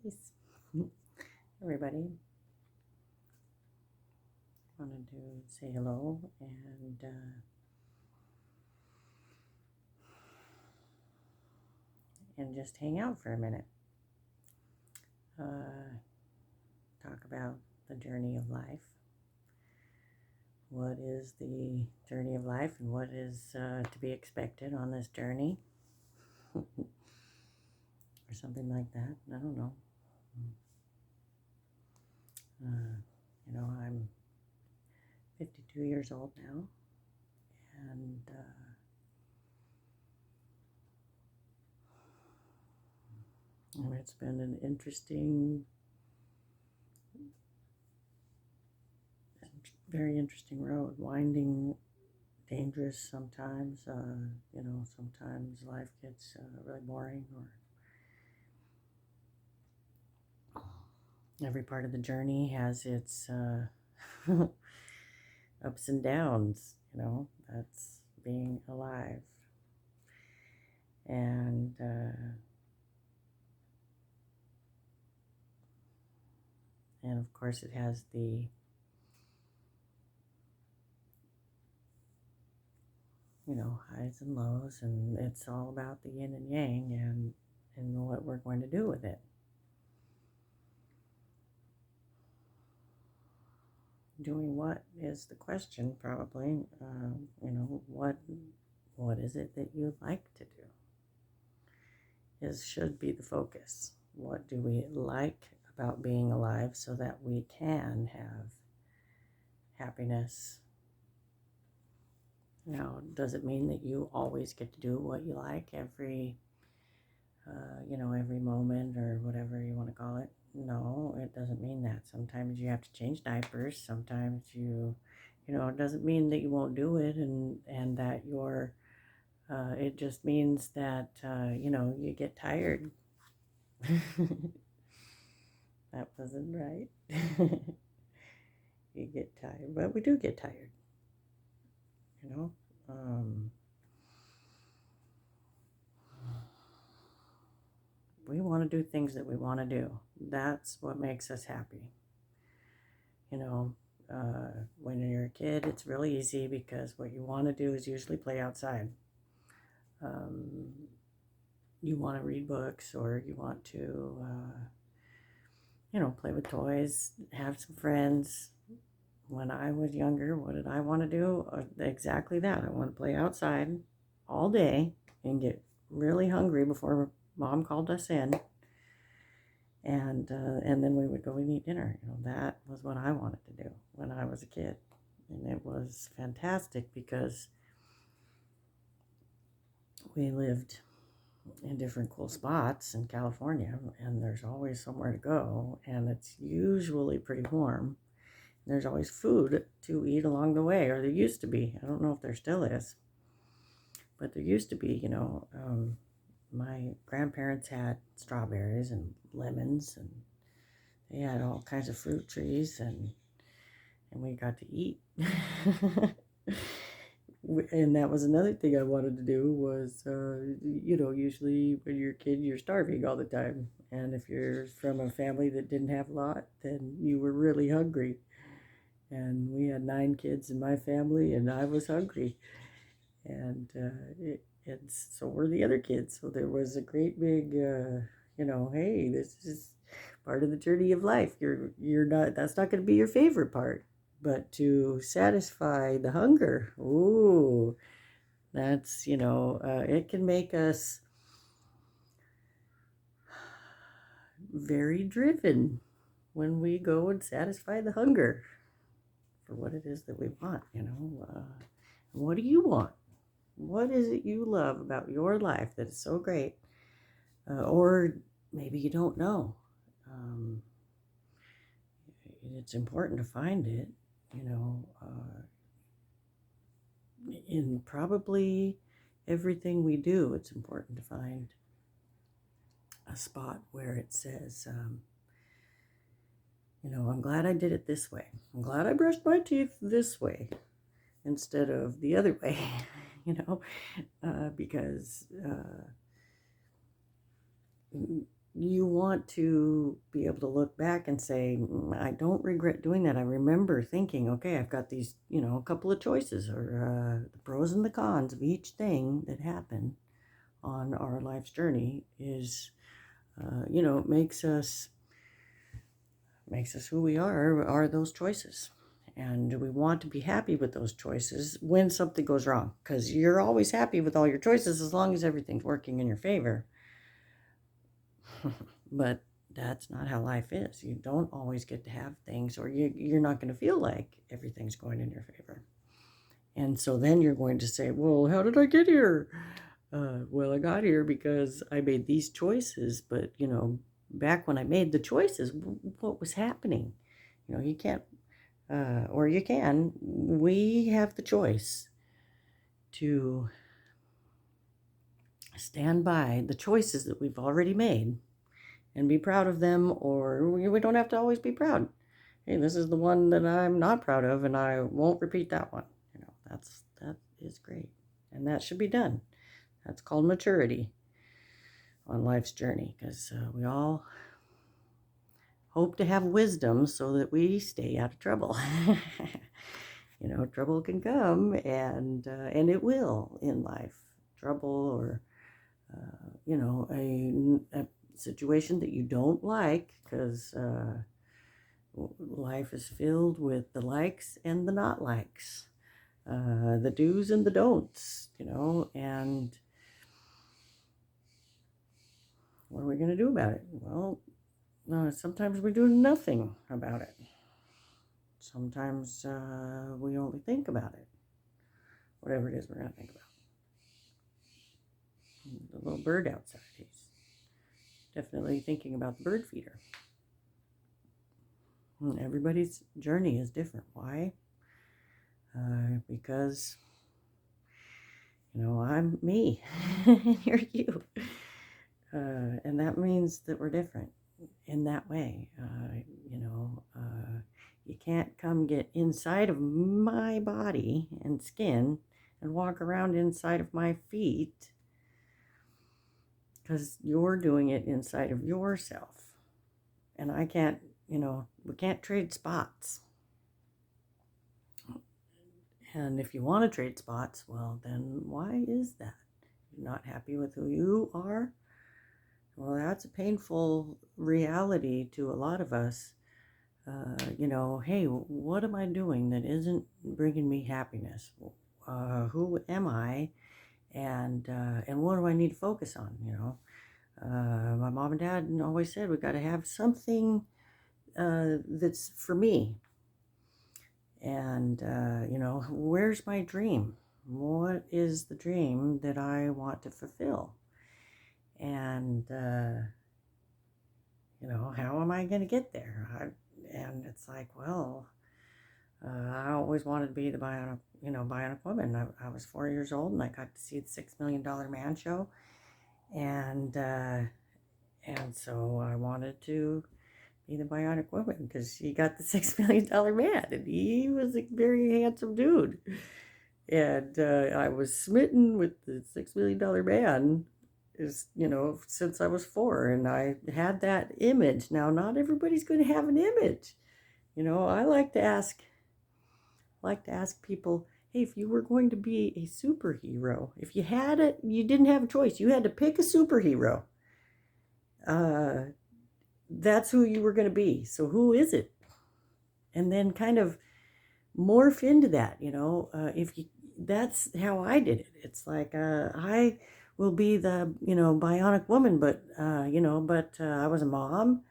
Peace, everybody. Wanted to say hello and just hang out for a minute. Talk about the journey of life. What is the journey of life, and what is to be expected on this journey, or something like that. I don't know. I'm 52 years old now, and it's been an very interesting road, winding, dangerous sometimes. Sometimes life gets really boring, or every part of the journey has its ups and downs. That's being alive. And of course it has the highs and lows, and it's all about the yin and yang and what we're going to do with it. Doing what is the question, probably. What is it that you'd like to do? Should be the focus. What do we like about being alive so that we can have happiness? Now, does it mean that you always get to do what you like every moment, or whatever you want to call it? No, it doesn't mean that. Sometimes you have to change diapers. Sometimes it doesn't mean that you won't do it, and that you're, it just means that, you get tired. That wasn't right. You get tired, but we do get tired, we want to do things that we want to do. That's what makes us happy. When you're a kid, it's really easy because what you want to do is usually play outside. You want to read books, or you want to, play with toys, have some friends. When I was younger, what did I want to do? Exactly that. I want to play outside all day and get really hungry before Mom called us in, and then we would go and eat dinner. That was what I wanted to do when I was a kid, and it was fantastic because we lived in different cool spots in California, and there's always somewhere to go, and it's usually pretty warm. There's always food to eat along the way, or there used to be. I don't know if there still is, but there used to be. My grandparents had strawberries and lemons, and they had all kinds of fruit trees, and we got to eat. And that was another thing I wanted to do was, usually when you're a kid, you're starving all the time. And if you're from a family that didn't have a lot, then you were really hungry. And we had 9 kids in my family, and I was hungry. And so were the other kids. So there was a great big, hey, this is part of the journey of life. That's not going to be your favorite part. But to satisfy the hunger, ooh, that's, it can make us very driven when we go and satisfy the hunger for what it is that we want, what do you want? What is it you love about your life that is so great? Or maybe you don't know. It's important to find it, in probably everything we do. It's important to find a spot where it says, I'm glad I did it this way. I'm glad I brushed my teeth this way instead of the other way, because you want to be able to look back and say, I don't regret doing that. I remember thinking, okay, I've got these, a couple of choices, or the pros and the cons of each thing that happened on our life's journey is, makes us who we are those choices. And we want to be happy with those choices when something goes wrong, because you're always happy with all your choices as long as everything's working in your favor. But that's not how life is. You don't always get to have things, or you're not going to feel like everything's going in your favor. And so then you're going to say, well, how did I get here? Well, I got here because I made these choices, but, back when I made the choices, what was happening? You can't, or you can. We have the choice to stand by the choices that we've already made and be proud of them, or we don't have to always be proud. Hey, this is the one that I'm not proud of, and I won't repeat that one. That is great, and that should be done. That's called maturity on life's journey, because we all hope to have wisdom so that we stay out of trouble. Trouble can come, and it will in life. Trouble, or a situation that you don't like, because life is filled with the likes and the not likes, the do's and the don'ts, and what are we going to do about it? Well, sometimes we do nothing about it. Sometimes we only think about it, whatever it is we're going to think about. The little bird outside, he's definitely thinking about the bird feeder. Everybody's journey is different. Why? Because, I'm me, and you're you. And that means that we're different in that way. You can't come get inside of my body and skin and walk around inside of my feet, because you're doing it inside of yourself. And I can't, we can't trade spots. And if you want to trade spots, well, then why is that? You're not happy with who you are? Well, that's a painful reality to a lot of us. Hey, what am I doing that isn't bringing me happiness? Who am I? And what do I need to focus on? My mom and dad always said we got to have something that's for me. And where's my dream? What is the dream that I want to fulfill? And how am I going to get there? And it's like, well, I always wanted to be the bionic woman. I was 4 years old, and I got to see the $6 Million Man show, and so I wanted to be the bionic woman, because she got the $6 Million Man, and he was a very handsome dude, and I was smitten with the $6 Million Man. Since I was 4, and I had that image. Now, not everybody's going to have an image. I like to ask people, hey, if you were going to be a superhero, if you didn't have a choice, you had to pick a superhero. That's who you were going to be. So who is it? And then kind of morph into that, that's how I did it. It's like, I will be the, bionic woman, but I was a mom,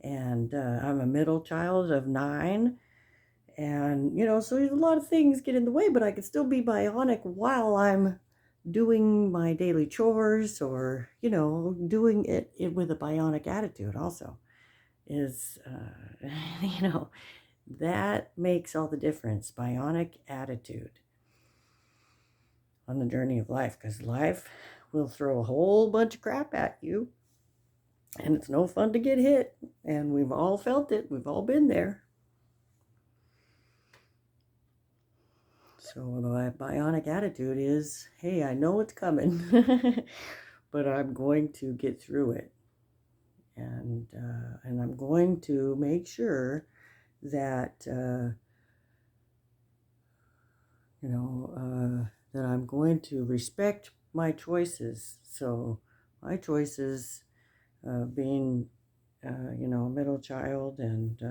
and I'm a middle child of 9, and, so there's a lot of things get in the way, but I can still be bionic while I'm doing my daily chores, or, doing it with a bionic attitude also is, that makes all the difference. Bionic attitude on the journey of life, because life will throw a whole bunch of crap at you, and it's no fun to get hit, and we've all felt it. We've all been there. So the bionic attitude is, hey, I know it's coming, but I'm going to get through it. and I'm going to make sure that that I'm going to respect my choices. So my choices, being a middle child and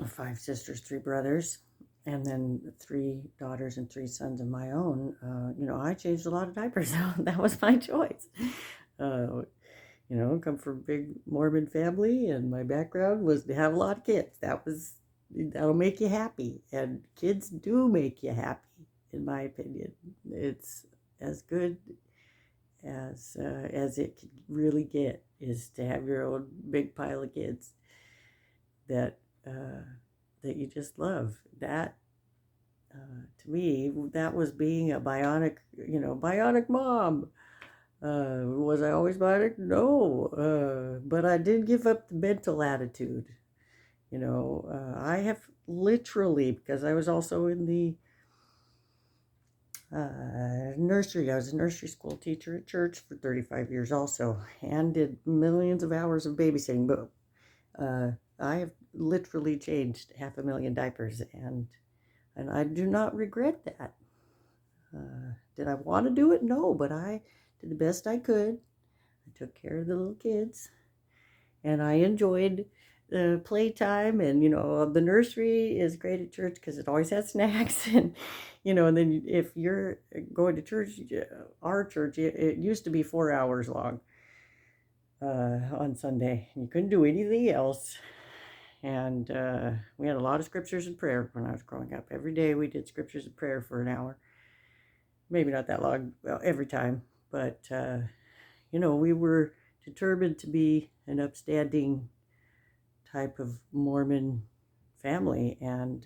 5 sisters, 3 brothers, and then 3 daughters and 3 sons of my own. I changed a lot of diapers. That was my choice. Come from a big Mormon family, and my background was to have a lot of kids. That'll make you happy, and kids do make you happy, in my opinion. It's as good as it could really get, is to have your own big pile of kids that you just love. That to me, that was being a bionic mom. Was I always bionic? No, but I did give up the mental attitude. I have literally, because I was also in the nursery. I was a nursery school teacher at church for 35 years also, and did millions of hours of babysitting. But I have literally changed 500,000 diapers, and I do not regret that. Did I want to do it? No, but I did the best I could. I took care of the little kids, and I enjoyed the playtime. And the nursery is great at church because it always has snacks. And and then if you're going to church, our church, it used to be 4 hours long on Sunday. You couldn't do anything else. And we had a lot of scriptures and prayer when I was growing up. Every day we did scriptures and prayer for an hour. Maybe not that long, well, every time. But, we were determined to be an upstanding type of Mormon family. And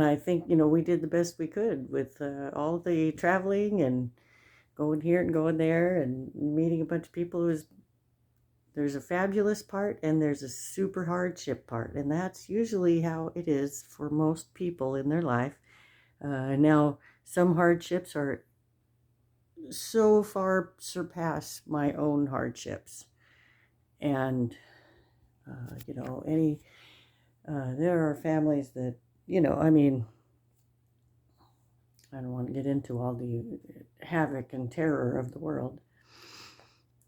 I think, we did the best we could with all the traveling and going here and going there and meeting a bunch of people. There's a fabulous part and there's a super hardship part. And that's usually how it is for most people in their life. Now, some hardships are so far surpass my own hardships. And, there are families that, I don't want to get into all the havoc and terror of the world.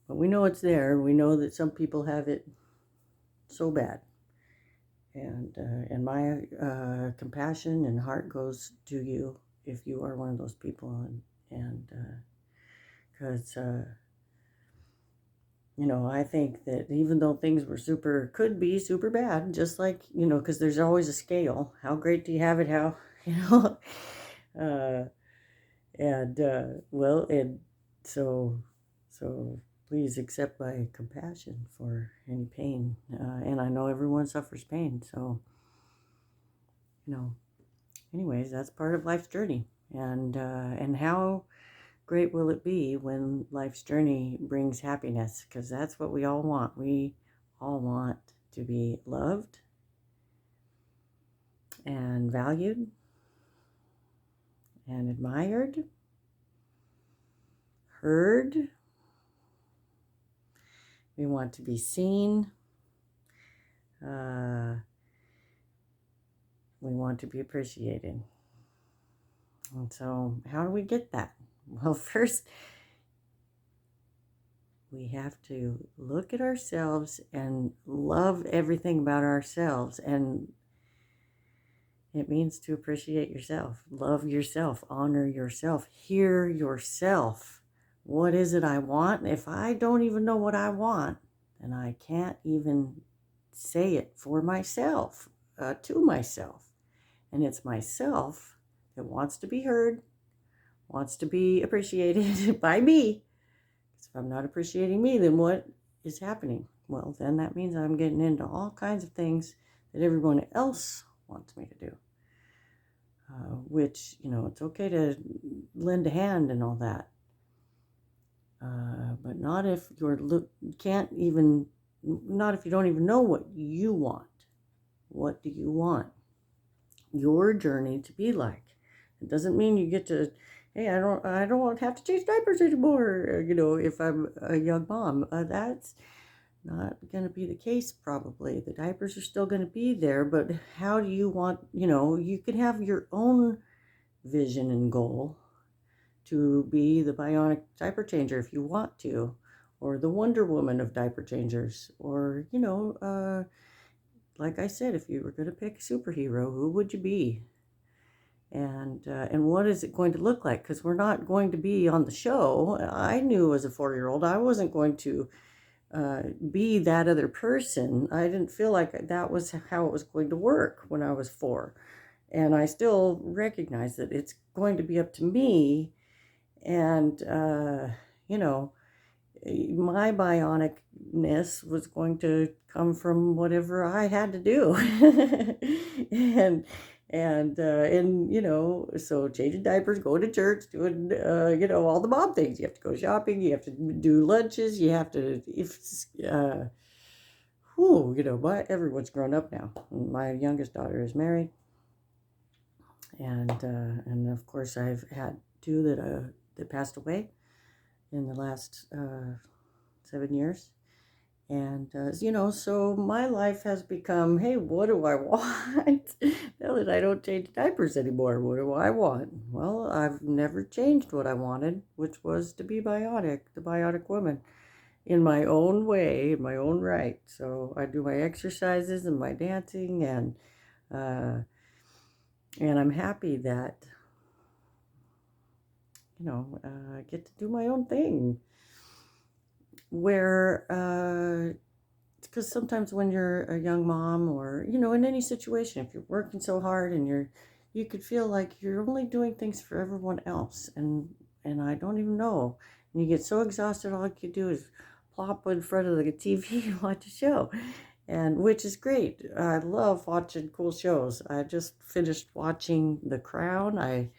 But we know it's there. We know that some people have it so bad. And my compassion and heart goes to you if you are one of those people. And because, I think that even though things could be super bad, just like, because there's always a scale. How great do you have it? How, and so please accept my compassion for any pain. And I know everyone suffers pain. So, anyways, that's part of life's journey. And how great will it be when life's journey brings happiness? Because that's what we all want. We all want to be loved and valued and admired, heard. We want to be seen. We want to be appreciated. And so, how do we get that? Well, first, we have to look at ourselves and love everything about ourselves. And it means to appreciate yourself, love yourself, honor yourself, hear yourself. What is it I want? If I don't even know what I want, then I can't even say it for myself, to myself. And it's myself that wants to be heard, wants to be appreciated by me. Because if I'm not appreciating me, then what is happening? Well, then that means I'm getting into all kinds of things that everyone else wants me to do. Which, it's okay to lend a hand and all that. But not if not if you don't even know what you want. What do you want your journey to be like? It doesn't mean you get to hey, I don't have to change diapers anymore. If I'm a young mom, that's not going to be the case probably. The diapers are still going to be there, but how do you want, you can have your own vision and goal to be the bionic diaper changer if you want to, or the Wonder Woman of diaper changers, or, like I said, if you were going to pick a superhero, who would you be? And what is it going to look like? Because we're not going to be on the show. I knew as a 4-year-old I wasn't going to be that other person. I didn't feel like that was how it was going to work when I was 4. And I still recognize that it's going to be up to me. And, you know, my bionicness was going to come from whatever I had to do. and so changing diapers, going to church, doing all the mom things. You have to go shopping, you have to do lunches, you have to everyone's grown up now. My youngest daughter is married, and of course I've had 2 that passed away in the last 7 years. And, so my life has become, hey, what do I want? Now that I don't change diapers anymore, what do I want? Well, I've never changed what I wanted, which was to be bionic, the bionic woman, in my own way, in my own right. So I do my exercises and my dancing, uh, and I'm happy that, I get to do my own thing. Because sometimes when you're a young mom, or in any situation, if you're working so hard and you could feel like you're only doing things for everyone else, and I don't even know, and you get so exhausted, all you do is plop in front of the TV and watch a show, and which is great. I love watching cool shows. I just finished watching The Crown. I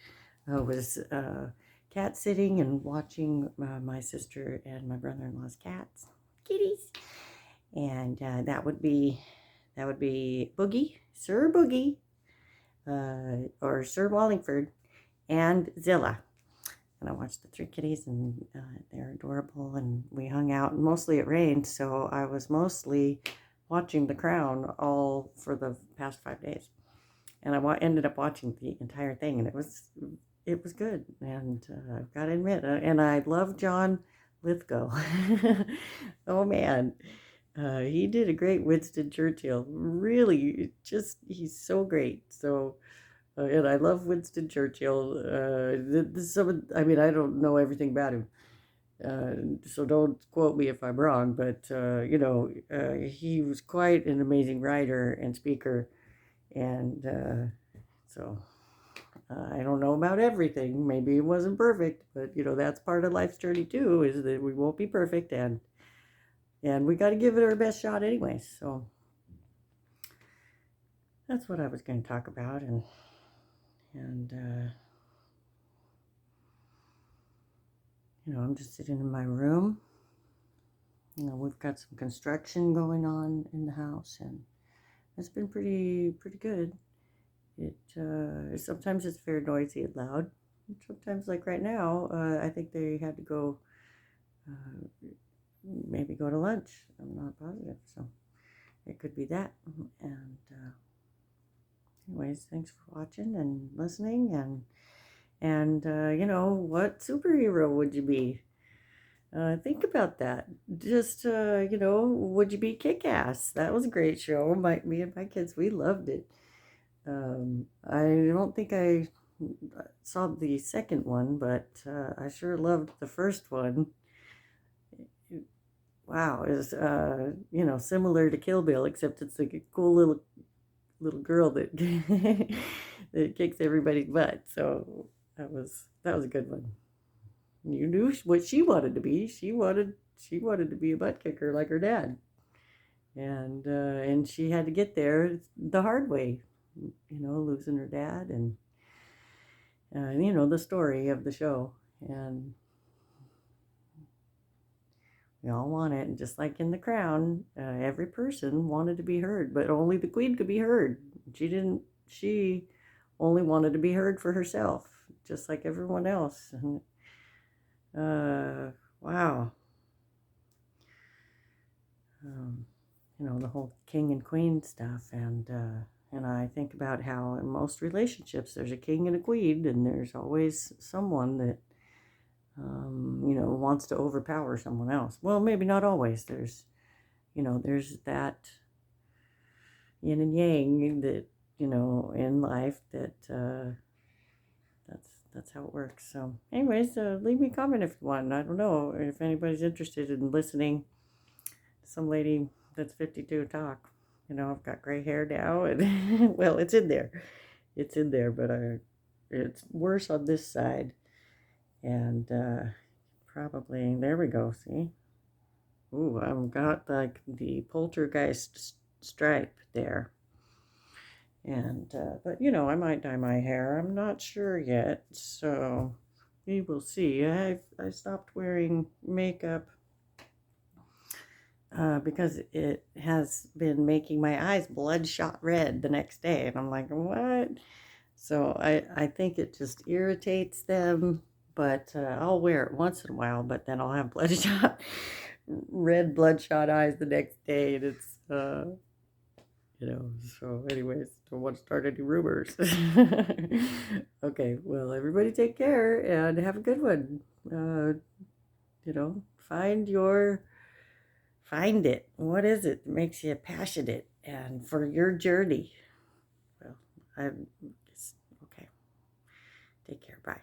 was cat sitting and watching my sister and my brother-in-law's cats, kitties, and that would be Boogie, Sir Boogie, or Sir Wallingford, and Zilla. And I watched the 3 kitties, and they're adorable. And we hung out. And mostly it rained, so I was mostly watching The Crown all for the past 5 days. And I ended up watching the entire thing, and it was good. And I've got to admit, and I love John Lithgow. Oh man, he did a great Winston Churchill. Really, he's so great. So, and I love Winston Churchill. I don't know everything about him. So don't quote me if I'm wrong, but he was quite an amazing writer and speaker, and so I don't know about everything. Maybe it wasn't perfect, but that's part of life's journey too, is that we won't be perfect, and we got to give it our best shot anyway. So that's what I was going to talk about, and I'm just sitting in my room. We've got some construction going on in the house, and it's been pretty good. It sometimes it's very noisy and loud. Sometimes, like right now, I think they had to go, maybe go to lunch. I'm not positive, so it could be that. And anyways, thanks for watching and listening. And what superhero would you be? Think about that. Just would you be Kick-Ass? That was a great show. Me and my kids, we loved it. I don't think I saw the second one, but I sure loved the first one. Wow, it's similar to Kill Bill, except it's like a cool little girl that that kicks everybody's butt. So that was a good one. You knew what she wanted to be. She wanted to be a butt kicker like her dad, and she had to get there the hard way. Losing her dad, and the story of the show, and we all want it. And just like in The Crown, every person wanted to be heard, but only the queen could be heard. She only wanted to be heard for herself, just like everyone else. And, wow. The whole king and queen stuff, and I think about how in most relationships there's a king and a queen, and there's always someone that wants to overpower someone else. Well, maybe not always. There's that yin and yang that in life that that's how it works. So, anyways, leave me a comment if you want. I don't know if anybody's interested in listening to some lady that's 52 talk. I've got gray hair now, and well, it's in there. It's in there, but it's worse on this side. And probably, there we go, see? Ooh, I've got like the poltergeist stripe there. And, but I might dye my hair. I'm not sure yet, so we will see. I stopped wearing makeup because it has been making my eyes bloodshot red the next day. And I'm like, what? So I think it just irritates them, but I'll wear it once in a while, but then I'll have red bloodshot eyes the next day. And it's, so anyways, don't want to start any rumors. Okay, well, everybody take care and have a good one. Find it. What is it that makes you passionate and for your journey? Well, okay. Take care. Bye.